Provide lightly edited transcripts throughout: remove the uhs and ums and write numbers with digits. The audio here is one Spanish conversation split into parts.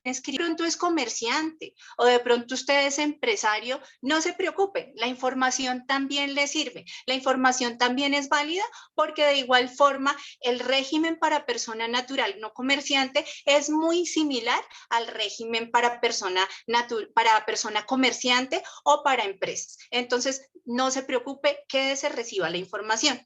escribir, de pronto es comerciante o de pronto usted es empresario, no se preocupe, la información también le sirve, la información también es válida porque de igual forma el régimen para persona natural no comerciante es muy similar al régimen para persona comerciante o para empresas. Entonces, no se preocupe, quédese, reciba la información.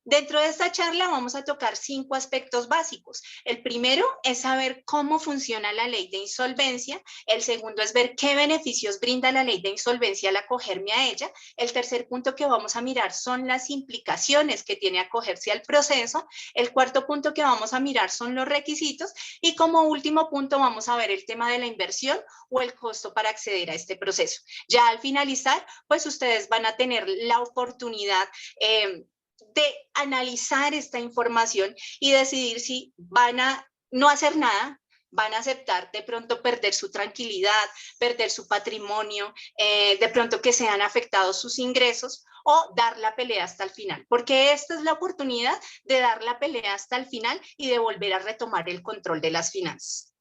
Dentro de esta charla vamos a tocar 5 aspectos básicos. El primero es saber cómo funciona la ley de insolvencia. El segundo es ver qué beneficios brinda la ley de insolvencia al acogerme a ella. El tercer punto que vamos a mirar son las implicaciones que tiene acogerse al proceso. El cuarto punto que vamos a mirar son los requisitos. Y como último punto vamos a ver el tema de la inversión o el costo para acceder a este proceso. Ya al finalizar, pues ustedes van a tener la oportunidad de analizar esta información y decidir si van a no hacer nada, van a aceptar de pronto perder su tranquilidad, perder su patrimonio, de pronto que sean afectados sus ingresos o dar la pelea hasta el final, porque esta es la oportunidad de dar la pelea hasta el final y de volver a retomar el control de las finanzas.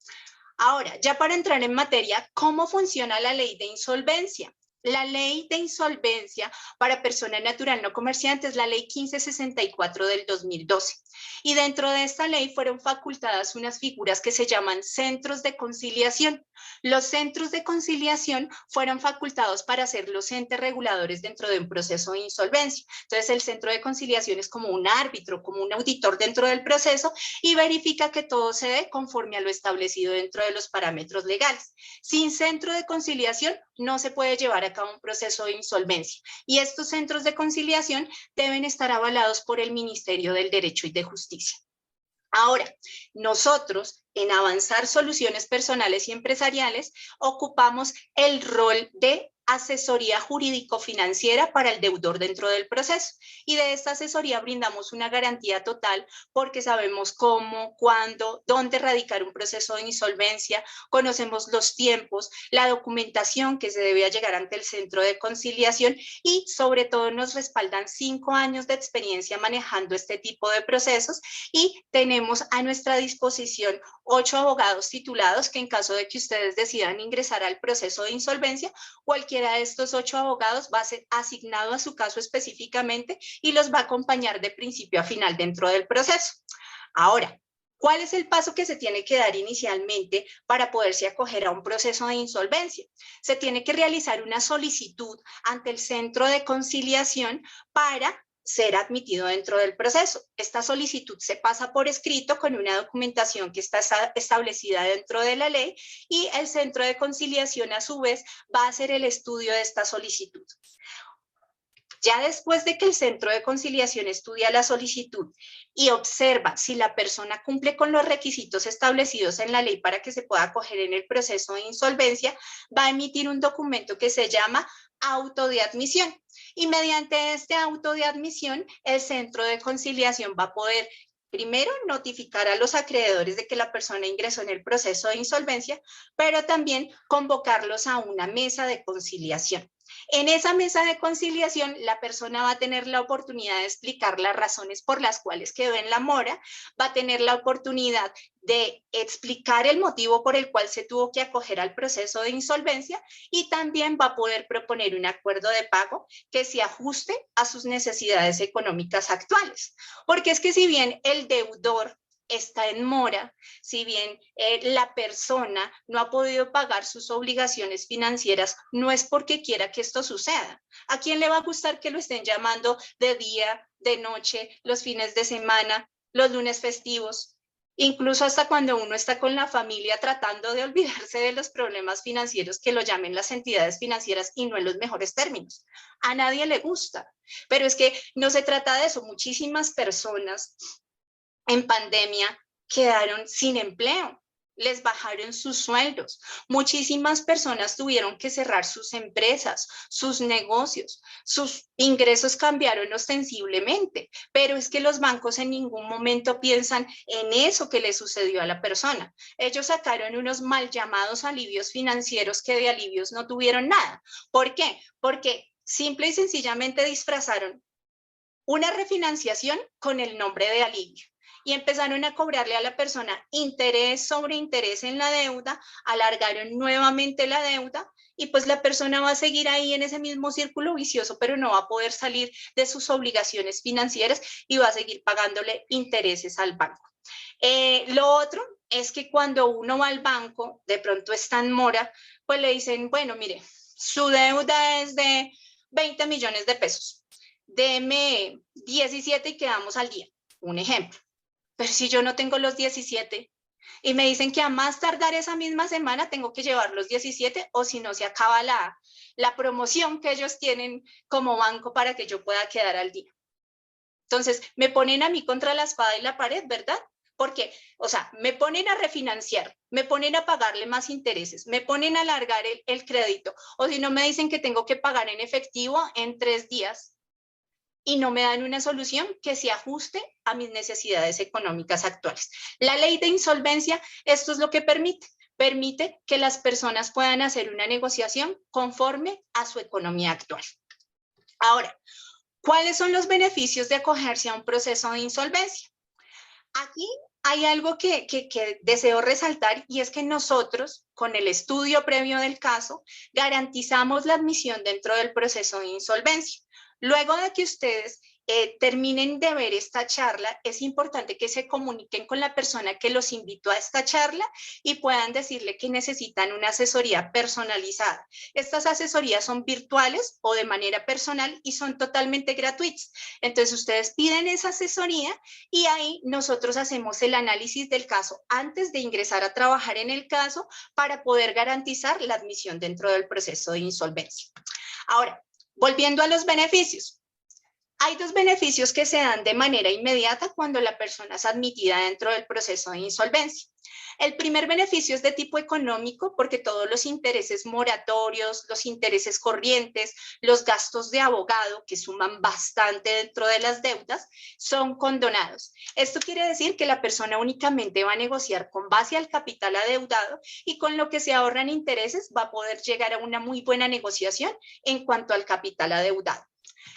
Ahora, ya para entrar en materia, ¿cómo funciona la ley de insolvencia? La ley de insolvencia para persona natural no comerciante es la ley 1564 del 2012. Y dentro de esta ley fueron facultadas unas figuras que se llaman centros de conciliación. Los centros de conciliación fueron facultados para ser los entes reguladores dentro de un proceso de insolvencia. Entonces, el centro de conciliación es como un árbitro, como un auditor dentro del proceso y verifica que todo se dé conforme a lo establecido dentro de los parámetros legales. Sin centro de conciliación no se puede llevar a cabo un proceso de insolvencia y estos centros de conciliación deben estar avalados por el Ministerio del Derecho y de Justicia. Ahora, nosotros en Avanzar Soluciones Personales y Empresariales ocupamos el rol de asesoría jurídico-financiera para el deudor dentro del proceso y de esta asesoría brindamos una garantía total porque sabemos cómo, cuándo, dónde radicar un proceso de insolvencia, conocemos los tiempos, la documentación que se debe llegar ante el centro de conciliación y sobre todo nos respaldan 5 años de experiencia manejando este tipo de procesos y tenemos a nuestra disposición 8 abogados titulados que en caso de que ustedes decidan ingresar al proceso de insolvencia, cualquiera de estos 8 abogados va a ser asignado a su caso específicamente y los va a acompañar de principio a final dentro del proceso. Ahora, ¿cuál es el paso que se tiene que dar inicialmente para poderse acoger a un proceso de insolvencia? Se tiene que realizar una solicitud ante el centro de conciliación para ser admitido dentro del proceso. Esta solicitud se pasa por escrito con una documentación que está establecida dentro de la ley y el centro de conciliación a su vez va a hacer el estudio de esta solicitud. Ya después de que el centro de conciliación estudia la solicitud y observa si la persona cumple con los requisitos establecidos en la ley para que se pueda acoger en el proceso de insolvencia, va a emitir un documento que se llama auto de admisión. Y mediante este auto de admisión, el centro de conciliación va a poder primero notificar a los acreedores de que la persona ingresó en el proceso de insolvencia, pero también convocarlos a una mesa de conciliación. En esa mesa de conciliación, la persona va a tener la oportunidad de explicar las razones por las cuales quedó en la mora, va a tener la oportunidad de explicar el motivo por el cual se tuvo que acoger al proceso de insolvencia y también va a poder proponer un acuerdo de pago que se ajuste a sus necesidades económicas actuales. Porque es que si bien el deudor está en mora, si bien la persona no ha podido pagar sus obligaciones financieras, no es porque quiera que esto suceda. ¿A quién le va a gustar que lo estén llamando de día, de noche, los fines de semana, los lunes festivos? Incluso hasta cuando uno está con la familia tratando de olvidarse de los problemas financieros, que lo llamen las entidades financieras y no en los mejores términos. A nadie le gusta, pero es que no se trata de eso. Muchísimas personas en pandemia quedaron sin empleo, les bajaron sus sueldos. Muchísimas personas tuvieron que cerrar sus empresas, sus negocios, sus ingresos cambiaron ostensiblemente, pero es que los bancos en ningún momento piensan en eso que le sucedió a la persona. Ellos sacaron unos mal llamados alivios financieros que de alivios no tuvieron nada. ¿Por qué? Porque simple y sencillamente disfrazaron una refinanciación con el nombre de alivio. y empezaron a cobrarle a la persona interés sobre interés en la deuda, alargaron nuevamente la deuda y pues la persona va a seguir ahí en ese mismo círculo vicioso, pero no va a poder salir de sus obligaciones financieras y va a seguir pagándole intereses al banco. Lo otro es que cuando uno va al banco, de pronto está en mora, pues le dicen, bueno, mire, su deuda es de 20 millones de pesos, deme 17 y quedamos al día, un ejemplo. Pero si yo no tengo los 17 y me dicen que a más tardar esa misma semana tengo que llevar los 17 o si no se acaba la promoción que ellos tienen como banco para que yo pueda quedar al día. Entonces, me ponen a mí contra la espada y la pared, ¿verdad? Porque, o sea, me ponen a refinanciar, me ponen a pagarle más intereses, me ponen a alargar el crédito, o si no me dicen que tengo que pagar en efectivo en 3 días y no me dan una solución que se ajuste a mis necesidades económicas actuales. La ley de insolvencia, esto es lo que permite que las personas puedan hacer una negociación conforme a su economía actual. Ahora, ¿cuáles son los beneficios de acogerse a un proceso de insolvencia? Aquí hay algo que deseo resaltar y es que nosotros, con el estudio previo del caso, garantizamos la admisión dentro del proceso de insolvencia. Luego de que ustedes terminen de ver esta charla, es importante que se comuniquen con la persona que los invitó a esta charla y puedan decirle que necesitan una asesoría personalizada. Estas asesorías son virtuales o de manera personal y son totalmente gratuitas. Entonces, ustedes piden esa asesoría y ahí nosotros hacemos el análisis del caso antes de ingresar a trabajar en el caso para poder garantizar la admisión dentro del proceso de insolvencia. Ahora, volviendo a los beneficios. Hay 2 beneficios que se dan de manera inmediata cuando la persona es admitida dentro del proceso de insolvencia. El primer beneficio es de tipo económico porque todos los intereses moratorios, los intereses corrientes, los gastos de abogado que suman bastante dentro de las deudas son condonados. Esto quiere decir que la persona únicamente va a negociar con base al capital adeudado y con lo que se ahorran intereses va a poder llegar a una muy buena negociación en cuanto al capital adeudado.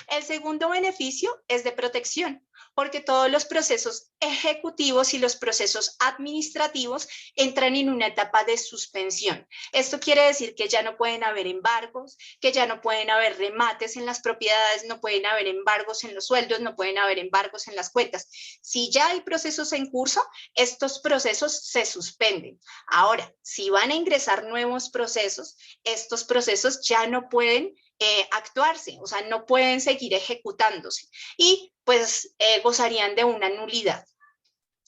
El segundo beneficio es de protección, porque todos los procesos ejecutivos y los procesos administrativos entran en una etapa de suspensión. Esto quiere decir que ya no pueden haber embargos, que ya no pueden haber remates en las propiedades, no pueden haber embargos en los sueldos, no pueden haber embargos en las cuentas. Si ya hay procesos en curso, estos procesos se suspenden. Ahora, si van a ingresar nuevos procesos, estos procesos ya no pueden actuarse, o sea, no pueden seguir ejecutándose y pues gozarían de una nulidad.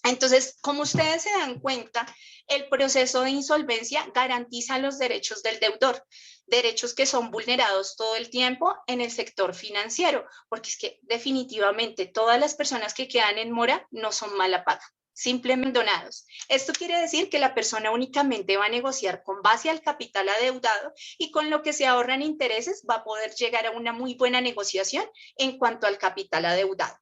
Entonces, como ustedes se dan cuenta, el proceso de insolvencia garantiza los derechos del deudor, derechos que son vulnerados todo el tiempo en el sector financiero, porque es que definitivamente todas las personas que quedan en mora no son mala paga, simplemente donados. Esto quiere decir que la persona únicamente va a negociar con base al capital adeudado y con lo que se ahorran intereses va a poder llegar a una muy buena negociación en cuanto al capital adeudado.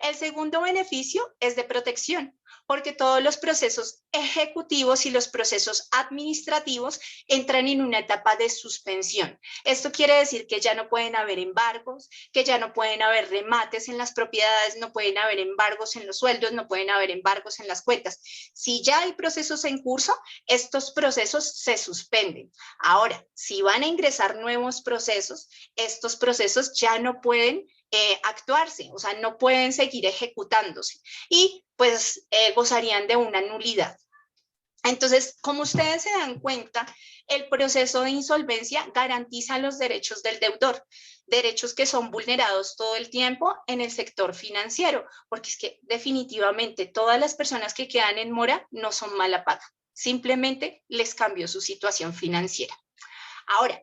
El segundo beneficio es de protección, porque todos los procesos ejecutivos y los procesos administrativos entran en una etapa de suspensión. Esto quiere decir que ya no pueden haber embargos, que ya no pueden haber remates en las propiedades, no pueden haber embargos en los sueldos, no pueden haber embargos en las cuentas. Si ya hay procesos en curso, estos procesos se suspenden. Ahora, si van a ingresar nuevos procesos, estos procesos ya no pueden actuarse, o sea, no pueden seguir ejecutándose y pues gozarían de una nulidad. Entonces, como ustedes se dan cuenta, el proceso de insolvencia garantiza los derechos del deudor, derechos que son vulnerados todo el tiempo en el sector financiero, porque es que definitivamente todas las personas que quedan en mora no son mala paga, simplemente les cambió su situación financiera. Ahora,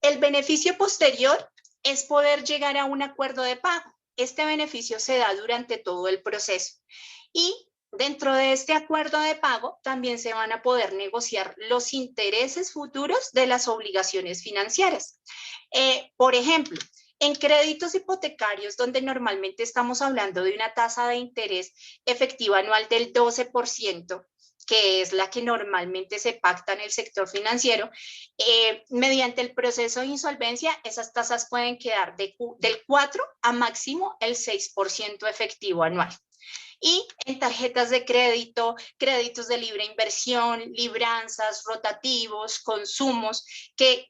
el beneficio posterior es poder llegar a un acuerdo de pago. Este beneficio se da durante todo el proceso y dentro de este acuerdo de pago también se van a poder negociar los intereses futuros de las obligaciones financieras. Por ejemplo, en créditos hipotecarios, donde normalmente estamos hablando de una tasa de interés efectiva anual del 12%, que es la que normalmente se pacta en el sector financiero, mediante el proceso de insolvencia, esas tasas pueden quedar del 4 a máximo el 6% efectivo anual. Y en tarjetas de crédito, créditos de libre inversión, libranzas, rotativos, consumos, que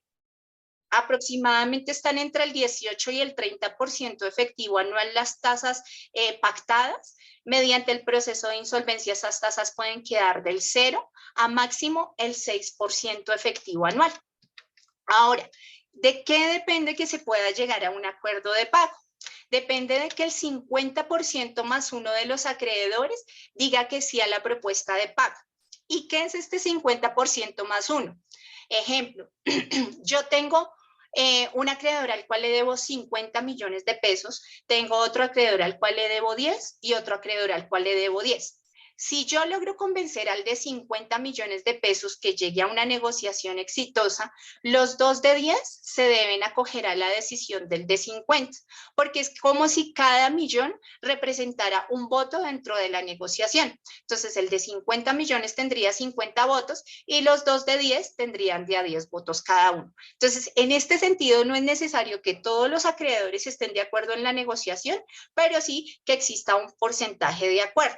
aproximadamente están entre el 18 y el 30% efectivo anual las tasas pactadas. Mediante el proceso de insolvencia, esas tasas pueden quedar del 0 a máximo el 6% efectivo anual. Ahora, ¿de qué depende que se pueda llegar a un acuerdo de pago? Depende de que el 50% más uno de los acreedores diga que sí a la propuesta de pago. ¿Y qué es este 50% más uno? Ejemplo, yo tengo un acreedor al cual le debo 50 millones de pesos, tengo otro acreedor al cual le debo 10 y otro acreedor al cual le debo 10. Si yo logro convencer al de 50 millones de pesos que llegue a una negociación exitosa, los dos de 10 se deben acoger a la decisión del de 50, porque es como si cada millón representara un voto dentro de la negociación. Entonces, el de 50 millones tendría 50 votos y los dos de 10 tendrían de a 10 votos cada uno. Entonces, en este sentido, no es necesario que todos los acreedores estén de acuerdo en la negociación, pero sí que exista un porcentaje de acuerdo.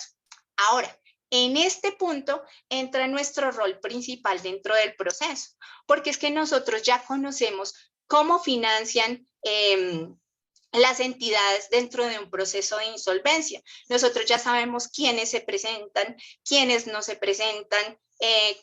Ahora, en este punto entra nuestro rol principal dentro del proceso, porque es que nosotros ya conocemos cómo financian las entidades dentro de un proceso de insolvencia. Nosotros ya sabemos quiénes se presentan, quiénes no se presentan,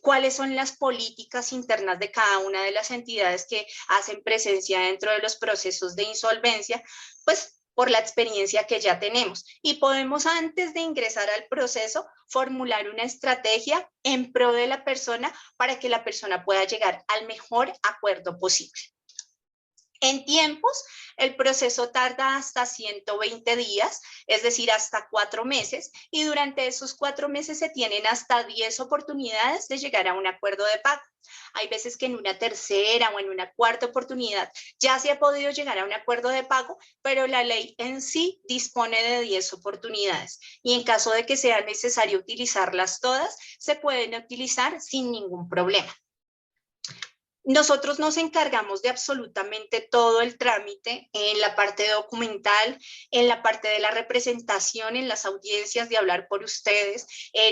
cuáles son las políticas internas de cada una de las entidades que hacen presencia dentro de los procesos de insolvencia, pues por la experiencia que ya tenemos. Y podemos, antes de ingresar al proceso, formular una estrategia en pro de la persona para que la persona pueda llegar al mejor acuerdo posible. En tiempos, el proceso tarda hasta 120 días, es decir, hasta 4 meses, y durante esos 4 meses se tienen hasta 10 oportunidades de llegar a un acuerdo de pago. Hay veces que en una tercera o en una cuarta oportunidad ya se ha podido llegar a un acuerdo de pago, pero la ley en sí dispone de 10 oportunidades, y en caso de que sea necesario utilizarlas todas, se pueden utilizar sin ningún problema. Nosotros nos encargamos de absolutamente todo el trámite en la parte documental, en la parte de la representación, en las audiencias, de hablar por ustedes,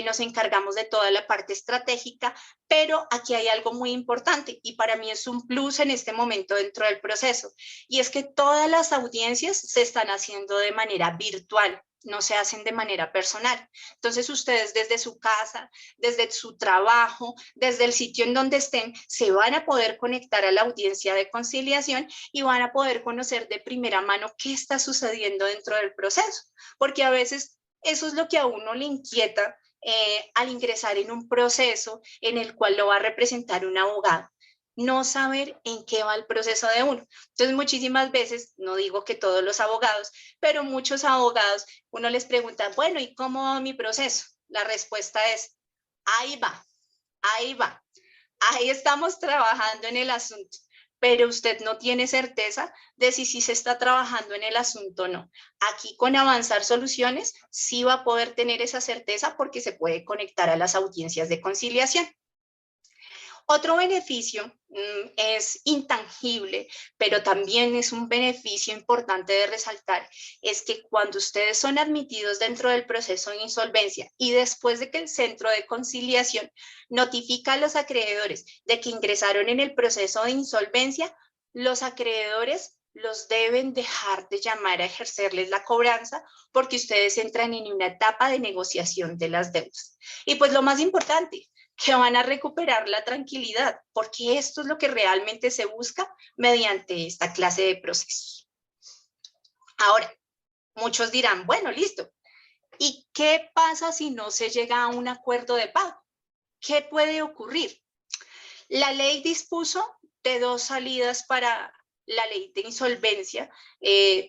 nos encargamos de toda la parte estratégica, pero aquí hay algo muy importante y para mí es un plus en este momento dentro del proceso, y es que todas las audiencias se están haciendo de manera virtual, no se hacen de manera personal. Entonces ustedes desde su casa, desde su trabajo, desde el sitio en donde estén, se van a poder conectar a la audiencia de conciliación y van a poder conocer de primera mano qué está sucediendo dentro del proceso, porque a veces eso es lo que a uno le inquieta al ingresar en un proceso en el cual lo va a representar un abogado. No saber en qué va el proceso de uno. Entonces, muchísimas veces, no digo que todos los abogados, pero muchos abogados, uno les pregunta, bueno, ¿y cómo va mi proceso? La respuesta es, ahí va, ahí va, ahí estamos trabajando en el asunto, pero usted no tiene certeza de si se está trabajando en el asunto o no. Aquí con Avanzar Soluciones sí va a poder tener esa certeza porque se puede conectar a las audiencias de conciliación. Otro beneficio es intangible, pero también es un beneficio importante de resaltar, es que cuando ustedes son admitidos dentro del proceso de insolvencia y después de que el centro de conciliación notifica a los acreedores de que ingresaron en el proceso de insolvencia, los acreedores los deben dejar de llamar a ejercerles la cobranza porque ustedes entran en una etapa de negociación de las deudas. Y pues lo más importante, que van a recuperar la tranquilidad, porque esto es lo que realmente se busca mediante esta clase de procesos. Ahora, muchos dirán, bueno, listo, ¿y qué pasa si no se llega a un acuerdo de pago? ¿Qué puede ocurrir? La ley dispuso de 2 salidas para la ley de insolvencia,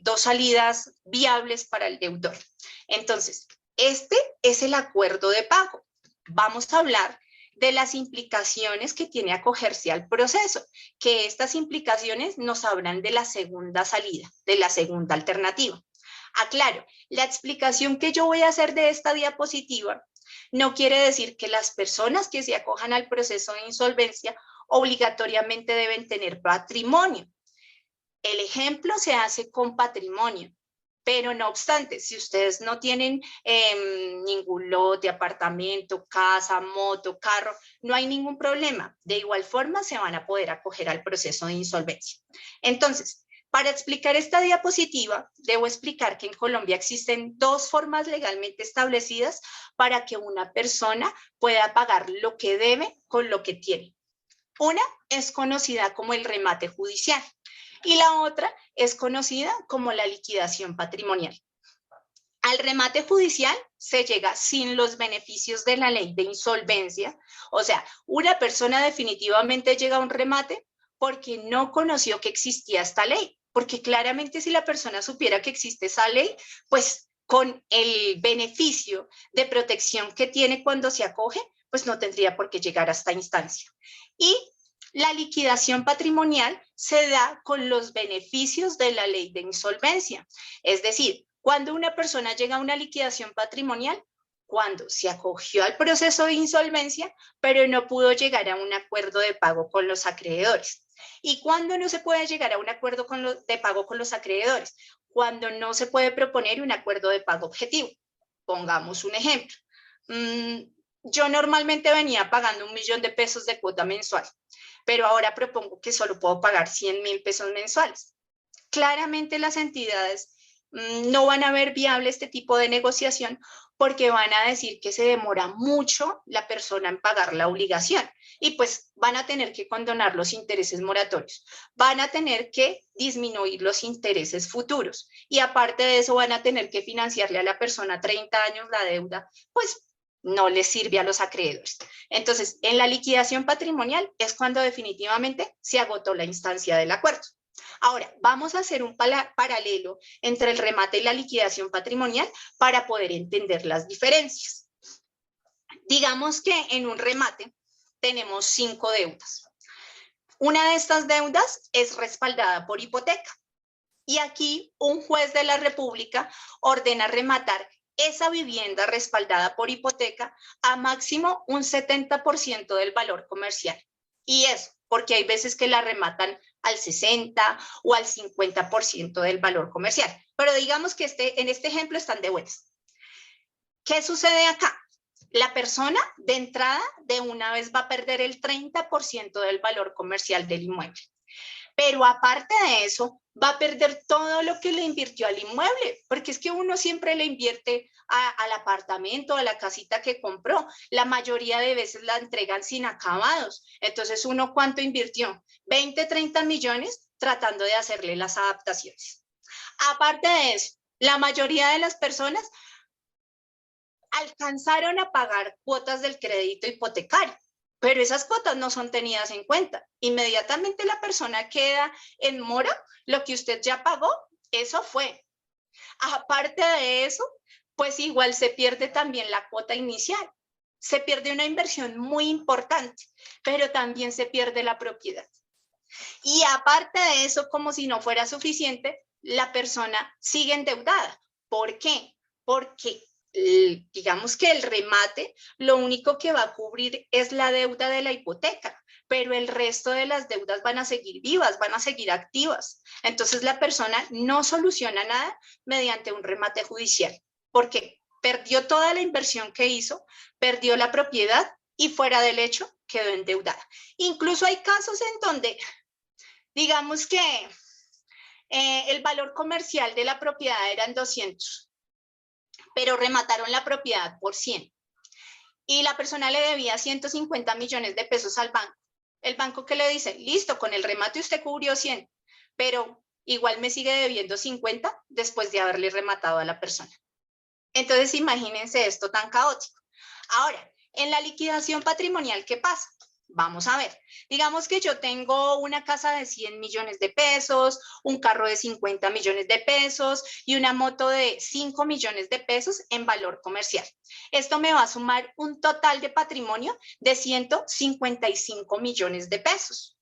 2 salidas viables para el deudor. Entonces, este es el acuerdo de pago. Vamos a hablar de las implicaciones que tiene acogerse al proceso, que estas implicaciones nos hablan de la segunda salida, de la segunda alternativa. Aclaro, la explicación que yo voy a hacer de esta diapositiva no quiere decir que las personas que se acojan al proceso de insolvencia obligatoriamente deben tener patrimonio. El ejemplo se hace con patrimonio, Pero no obstante, si ustedes no tienen ningún lote, apartamento, casa, moto, carro, no hay ningún problema. De igual forma, se van a poder acoger al proceso de insolvencia. Entonces, para explicar esta diapositiva, debo explicar que en Colombia existen dos formas legalmente establecidas para que una persona pueda pagar lo que debe con lo que tiene. Una es conocida como el remate judicial y la otra es conocida como la liquidación patrimonial. Al remate judicial se llega sin los beneficios de la ley de insolvencia, o sea, una persona definitivamente llega a un remate porque no conoció que existía esta ley, porque claramente si la persona supiera que existe esa ley, pues con el beneficio de protección que tiene cuando se acoge, pues no tendría por qué llegar a esta instancia. Y la liquidación patrimonial se da con los beneficios de la ley de insolvencia, es decir, cuando una persona llega a una liquidación patrimonial, cuando se acogió al proceso de insolvencia, pero no pudo llegar a un acuerdo de pago con los acreedores. ¿Y cuándo no se puede llegar a un acuerdo de pago con los acreedores? Cuando no se puede proponer un acuerdo de pago objetivo. Pongamos un ejemplo. Yo normalmente venía pagando 1.000.000 de pesos de cuota mensual, pero ahora propongo que solo puedo pagar 100.000 pesos mensuales. Claramente las entidades no van a ver viable este tipo de negociación porque van a decir que se demora mucho la persona en pagar la obligación y pues van a tener que condonar los intereses moratorios, van a tener que disminuir los intereses futuros y aparte de eso van a tener que financiarle a la persona 30 años la deuda, pues no les sirve a los acreedores. Entonces, en la liquidación patrimonial es cuando definitivamente se agotó la instancia del acuerdo. Ahora, vamos a hacer un paralelo entre el remate y la liquidación patrimonial para poder entender las diferencias. Digamos que en un remate tenemos 5 deudas. Una de estas deudas es respaldada por hipoteca y aquí un juez de la República ordena rematar esa vivienda respaldada por hipoteca a máximo un 70% del valor comercial. Y eso, porque hay veces que la rematan al 60 o al 50% del valor comercial. Pero digamos que en este ejemplo están de buenas. ¿Qué sucede acá? La persona de entrada de una vez va a perder el 30% del valor comercial del inmueble. Pero aparte de eso, va a perder todo lo que le invirtió al inmueble, porque es que uno siempre le invierte al apartamento, a la casita que compró. La mayoría de veces la entregan sin acabados. Entonces, ¿uno cuánto invirtió? 20, 30 millones tratando de hacerle las adaptaciones. Aparte de eso, la mayoría de las personas alcanzaron a pagar cuotas del crédito hipotecario, pero esas cuotas no son tenidas en cuenta. Inmediatamente la persona queda en mora, lo que usted ya pagó, eso fue. Aparte de eso, pues igual se pierde también la cuota inicial. Se pierde una inversión muy importante, pero también se pierde la propiedad. Y aparte de eso, como si no fuera suficiente, la persona sigue endeudada. ¿Por qué? Porque digamos que el remate lo único que va a cubrir es la deuda de la hipoteca, pero el resto de las deudas van a seguir vivas, van a seguir activas. Entonces la persona no soluciona nada mediante un remate judicial, porque perdió toda la inversión que hizo, perdió la propiedad y fuera del hecho quedó endeudada. Incluso hay casos en donde, digamos que el valor comercial de la propiedad eran 200, pero remataron la propiedad por 100 y la persona le debía 150 millones de pesos al banco. El banco que le dice, listo, con el remate usted cubrió 100, pero igual me sigue debiendo 50 después de haberle rematado a la persona. Entonces imagínense esto tan caótico. Ahora, en la liquidación patrimonial, ¿qué pasa? Vamos a ver, digamos que yo tengo una casa de 100 millones de pesos, un carro de 50 millones de pesos y una moto de 5 millones de pesos en valor comercial. Esto me va a sumar un total de patrimonio de 155 millones de pesos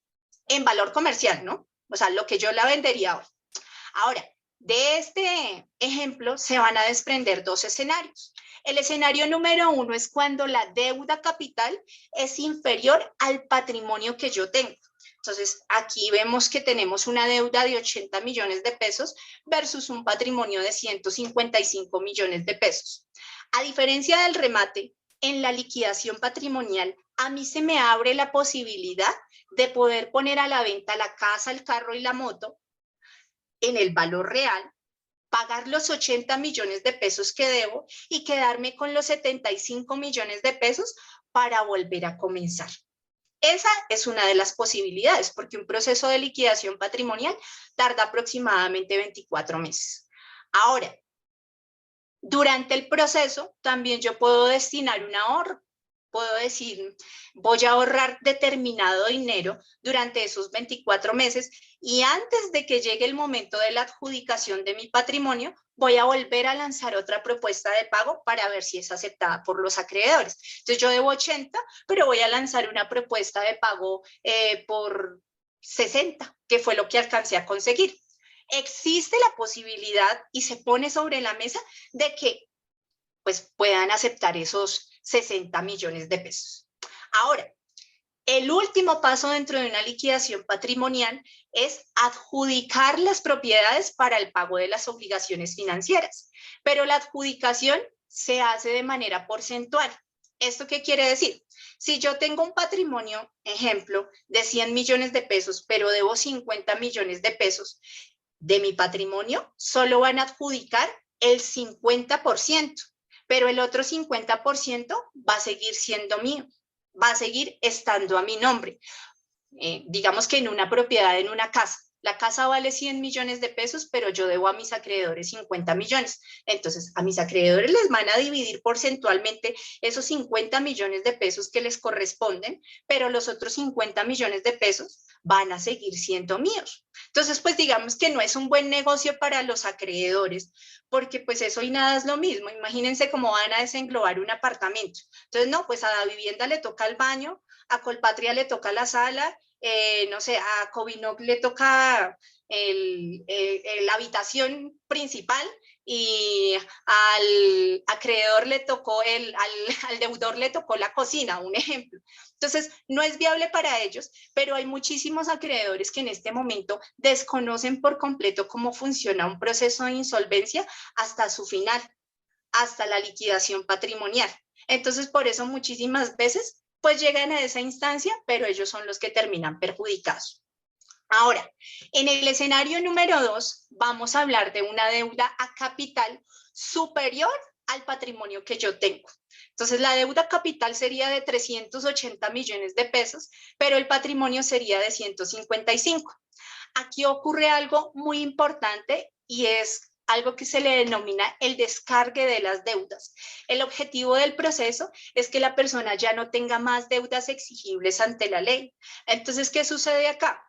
en valor comercial, ¿no? O sea, lo que yo la vendería hoy. Ahora, de este ejemplo se van a desprender dos escenarios. El escenario número 1 es cuando la deuda capital es inferior al patrimonio que yo tengo. Entonces, aquí vemos que tenemos una deuda de 80 millones de pesos versus un patrimonio de 155 millones de pesos. A diferencia del remate, en la liquidación patrimonial, a mí se me abre la posibilidad de poder poner a la venta la casa, el carro y la moto en el valor real, pagar los 80 millones de pesos que debo y quedarme con los 75 millones de pesos para volver a comenzar. Esa es una de las posibilidades, porque un proceso de liquidación patrimonial tarda aproximadamente 24 meses. Ahora, durante el proceso también yo puedo destinar un ahorro. Puedo decir, voy a ahorrar determinado dinero durante esos 24 meses y antes de que llegue el momento de la adjudicación de mi patrimonio, voy a volver a lanzar otra propuesta de pago para ver si es aceptada por los acreedores. Entonces yo debo 80, pero voy a lanzar una propuesta de pago por 60, que fue lo que alcancé a conseguir. Existe la posibilidad y se pone sobre la mesa de que pues puedan aceptar esos 60 millones de pesos. Ahora, el último paso dentro de una liquidación patrimonial es adjudicar las propiedades para el pago de las obligaciones financieras, pero la adjudicación se hace de manera porcentual. ¿Esto qué quiere decir? Si yo tengo un patrimonio, ejemplo, de 100 millones de pesos, pero debo 50 millones de pesos, de mi patrimonio solo van a adjudicar el 50%. Pero el otro 50% va a seguir siendo mío, va a seguir estando a mi nombre. Digamos que en una propiedad, en una casa, la casa vale 100 millones de pesos, pero yo debo a mis acreedores 50 millones. Entonces, a mis acreedores les van a dividir porcentualmente esos 50 millones de pesos que les corresponden, pero los otros 50 millones de pesos van a seguir siendo míos. Entonces, pues digamos que no es un buen negocio para los acreedores, porque pues eso y nada es lo mismo. Imagínense cómo van a desenglobar un apartamento. Entonces, no, pues a la vivienda le toca el baño, a Colpatria le toca la sala, no sé, a Covinoc le toca la habitación principal y al acreedor le tocó, al deudor le tocó la cocina, un ejemplo. Entonces, no es viable para ellos, pero hay muchísimos acreedores que en este momento desconocen por completo cómo funciona un proceso de insolvencia hasta su final, hasta la liquidación patrimonial. Entonces, por eso muchísimas veces pues llegan a esa instancia, pero ellos son los que terminan perjudicados. Ahora, en el escenario número 2, vamos a hablar de una deuda a capital superior al patrimonio que yo tengo. Entonces, la deuda capital sería de 380 millones de pesos, pero el patrimonio sería de 155. Aquí ocurre algo muy importante y es algo que se le denomina el descargue de las deudas. El objetivo del proceso es que la persona ya no tenga más deudas exigibles ante la ley. Entonces, ¿qué sucede acá?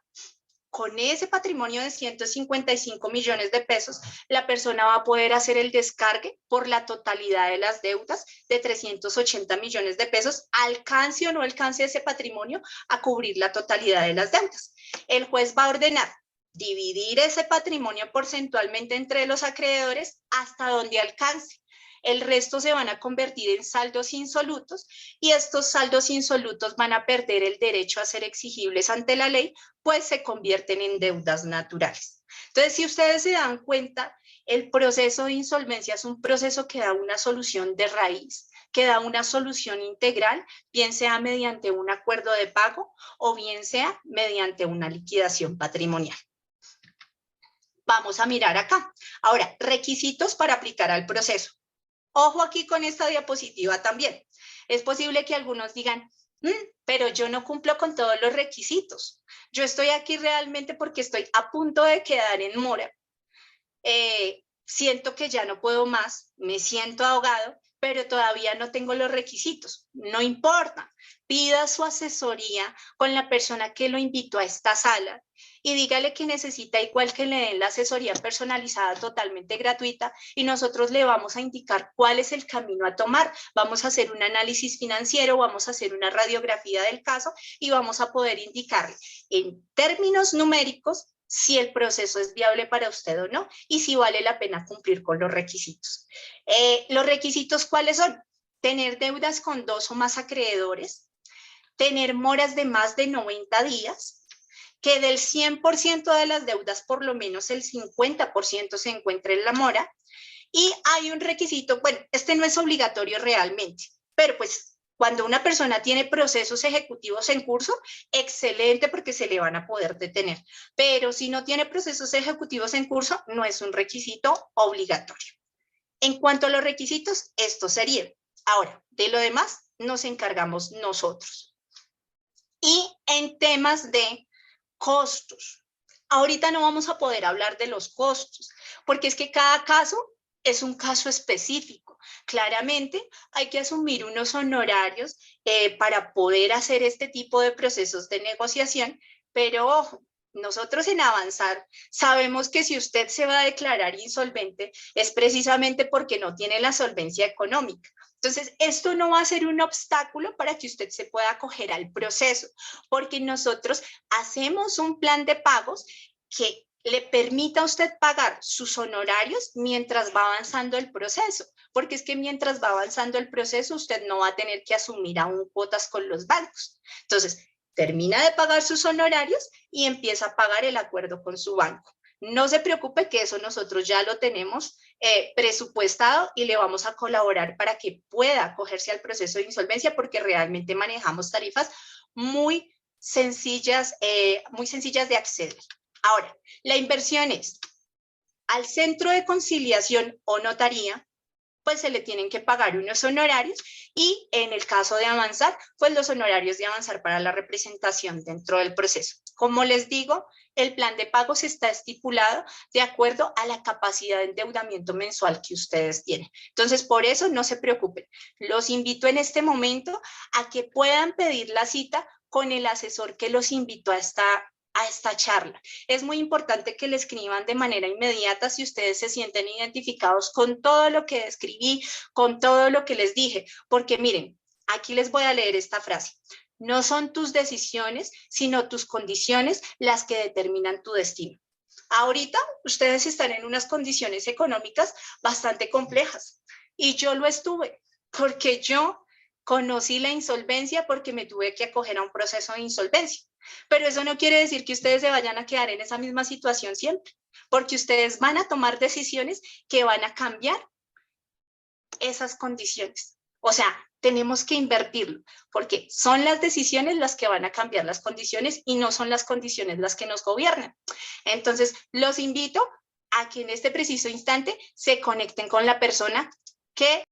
Con ese patrimonio de 155 millones de pesos, la persona va a poder hacer el descargue por la totalidad de las deudas de 380 millones de pesos, alcance o no alcance ese patrimonio a cubrir la totalidad de las deudas. El juez va a ordenar dividir ese patrimonio porcentualmente entre los acreedores hasta donde alcance. El resto se van a convertir en saldos insolutos y estos saldos insolutos van a perder el derecho a ser exigibles ante la ley, pues se convierten en deudas naturales. Entonces, si ustedes se dan cuenta, el proceso de insolvencia es un proceso que da una solución de raíz, que da una solución integral, bien sea mediante un acuerdo de pago o bien sea mediante una liquidación patrimonial. Vamos a mirar acá. Ahora, requisitos para aplicar al proceso. Ojo aquí con esta diapositiva también. Es posible que algunos digan, pero yo no cumplo con todos los requisitos. Yo estoy aquí realmente porque estoy a punto de quedar en mora. Siento que ya no puedo más, me siento ahogado, pero todavía no tengo los requisitos. No importa, pida su asesoría con la persona que lo invitó a esta sala y dígale que necesita igual que le den la asesoría personalizada totalmente gratuita y nosotros le vamos a indicar cuál es el camino a tomar. Vamos a hacer un análisis financiero, vamos a hacer una radiografía del caso y vamos a poder indicarle en términos numéricos si el proceso es viable para usted o no y si vale la pena cumplir con los requisitos. ¿Los requisitos cuáles son? Tener deudas con 2 o más acreedores, tener moras de más de 90 días, que del 100% de las deudas, por lo menos el 50% se encuentre en la mora. Y hay un requisito, bueno, este no es obligatorio realmente, pero pues cuando una persona tiene procesos ejecutivos en curso, excelente porque se le van a poder detener. Pero si no tiene procesos ejecutivos en curso, no es un requisito obligatorio. En cuanto a los requisitos, esto sería. Ahora, de lo demás, nos encargamos nosotros. Y en temas de costos, ahorita no vamos a poder hablar de los costos, porque es que cada caso es un caso específico. Claramente hay que asumir unos honorarios para poder hacer este tipo de procesos de negociación, pero ojo, nosotros en Avanzar sabemos que si usted se va a declarar insolvente es precisamente porque no tiene la solvencia económica. Entonces, esto no va a ser un obstáculo para que usted se pueda acoger al proceso, porque nosotros hacemos un plan de pagos que le permita a usted pagar sus honorarios mientras va avanzando el proceso, porque es que mientras va avanzando el proceso usted no va a tener que asumir aún cuotas con los bancos. Entonces, termina de pagar sus honorarios y empieza a pagar el acuerdo con su banco. No se preocupe que eso nosotros ya lo tenemos presupuestado y le vamos a colaborar para que pueda acogerse al proceso de insolvencia porque realmente manejamos tarifas muy sencillas de acceder. Ahora, la inversión es al centro de conciliación o notaría, pues se le tienen que pagar unos honorarios y en el caso de Avanzar, pues los honorarios de Avanzar para la representación dentro del proceso. Como les digo, el plan de pagos está estipulado de acuerdo a la capacidad de endeudamiento mensual que ustedes tienen. Entonces, por eso no se preocupen. Los invito en este momento a que puedan pedir la cita con el asesor que los invitó a esta charla. Es muy importante que le escriban de manera inmediata si ustedes se sienten identificados con todo lo que describí, con todo lo que les dije, porque miren, aquí les voy a leer esta frase. No son tus decisiones, sino tus condiciones las que determinan tu destino. Ahorita ustedes están en unas condiciones económicas bastante complejas y yo lo estuve porque yo conocí la insolvencia porque me tuve que acoger a un proceso de insolvencia. Pero eso no quiere decir que ustedes se vayan a quedar en esa misma situación siempre, porque ustedes van a tomar decisiones que van a cambiar esas condiciones. O sea, tenemos que invertirlo, porque son las decisiones las que van a cambiar las condiciones y no son las condiciones las que nos gobiernan. Entonces, los invito a que en este preciso instante se conecten con la persona que